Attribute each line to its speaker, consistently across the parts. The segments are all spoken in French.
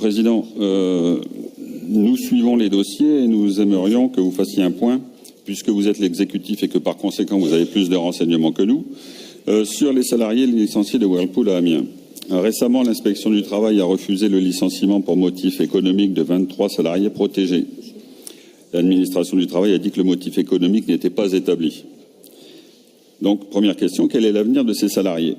Speaker 1: Président. Nous suivons les dossiers et nous aimerions que vous fassiez un point, puisque vous êtes l'exécutif et que par conséquent vous avez plus de renseignements que nous, sur les salariés licenciés de Whirlpool à Amiens. Récemment, l'inspection du travail a refusé le licenciement pour motif économique de 23 salariés protégés. L'administration du travail a dit que le motif économique n'était pas établi. Donc, première question, quel est l'avenir de ces salariés?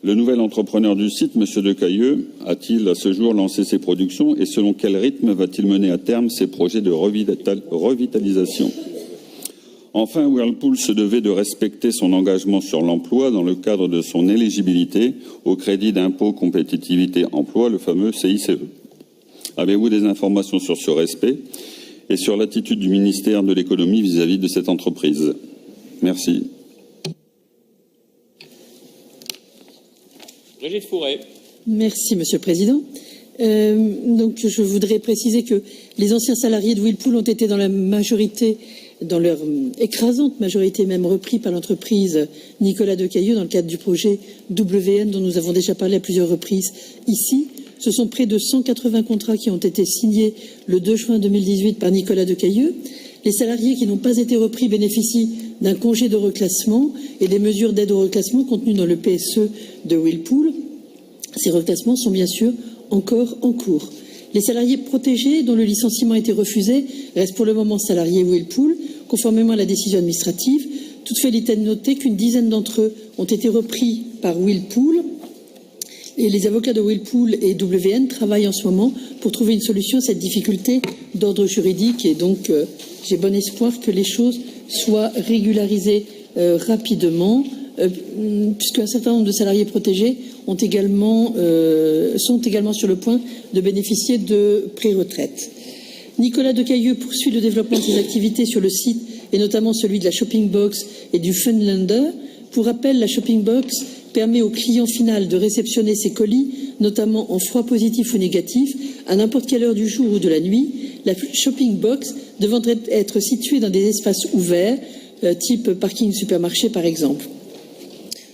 Speaker 1: Le nouvel entrepreneur du site, M. Decailleux, a-t-il à ce jour lancé ses productions et selon quel rythme va-t-il mener à terme ses projets de revitalisation? Enfin, Whirlpool se devait de respecter son engagement sur l'emploi dans le cadre de son éligibilité au crédit d'impôt compétitivité emploi, le fameux CICE. Avez-vous des informations sur ce respect et sur l'attitude du ministère de l'économie vis-à-vis de cette entreprise? Merci.
Speaker 2: Brigitte Fourret.
Speaker 3: Merci, Monsieur le Président. Donc, je voudrais préciser que les anciens salariés de Whirlpool ont été dans la majorité, dans leur écrasante majorité même, repris par l'entreprise Nicolas Decailleux dans le cadre du projet WN dont nous avons déjà parlé à plusieurs reprises ici. Ce sont près de 180 contrats qui ont été signés le 2 juin 2018 par Nicolas Decailleux. Les salariés qui n'ont pas été repris bénéficient d'un congé de reclassement et des mesures d'aide au reclassement contenues dans le PSE de Whirlpool. Ces reclassements sont bien sûr encore en cours. Les salariés protégés dont le licenciement a été refusé restent pour le moment salariés Whirlpool, conformément à la décision administrative. Toutefois, il est à noter qu'une dizaine d'entre eux ont été repris par Whirlpool. Et les avocats de Whirlpool et WN travaillent en ce moment pour trouver une solution à cette difficulté d'ordre juridique. Et donc, j'ai bon espoir que les choses soient régularisées rapidement, puisqu'un certain nombre de salariés protégés sont également sur le point de bénéficier de pré-retraite. Nicolas Decailleux poursuit le développement de ses activités sur le site, et notamment celui de la Shopping Box et du Funlander. Pour rappel, la Shopping Box permet au client final de réceptionner ses colis, notamment en froid positif ou négatif, à n'importe quelle heure du jour ou de la nuit. La Shopping Box devant être située dans des espaces ouverts, type parking supermarché par exemple.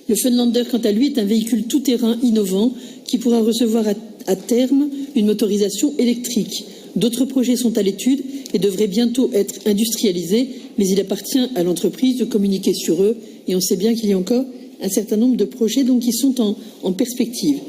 Speaker 3: Le Funlander, quant à lui, est un véhicule tout-terrain innovant qui pourra recevoir à terme une motorisation électrique. D'autres projets sont à l'étude et devraient bientôt être industrialisés, mais il appartient à l'entreprise de communiquer sur eux et on sait bien qu'il y a encore un certain nombre de projets qui sont en perspective.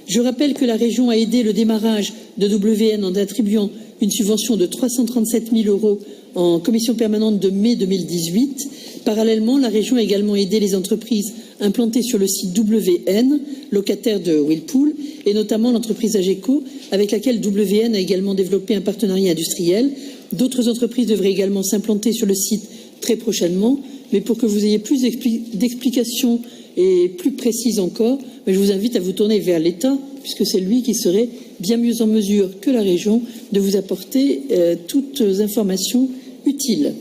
Speaker 3: Je rappelle que la région a aidé le démarrage de WN en attribuant une subvention de 337 000 € en commission permanente de mai 2018. Parallèlement, la région a également aidé les entreprises implantées sur le site WN, locataire de Whirlpool, et notamment l'entreprise Ageco, avec laquelle WN a également développé un partenariat industriel. D'autres entreprises devraient également s'implanter sur le site très prochainement, mais pour que vous ayez plus d'explications et plus précises encore, je vous invite à vous tourner vers l'État, puisque c'est lui qui serait bien mieux en mesure que la région de vous apporter toutes informations utiles.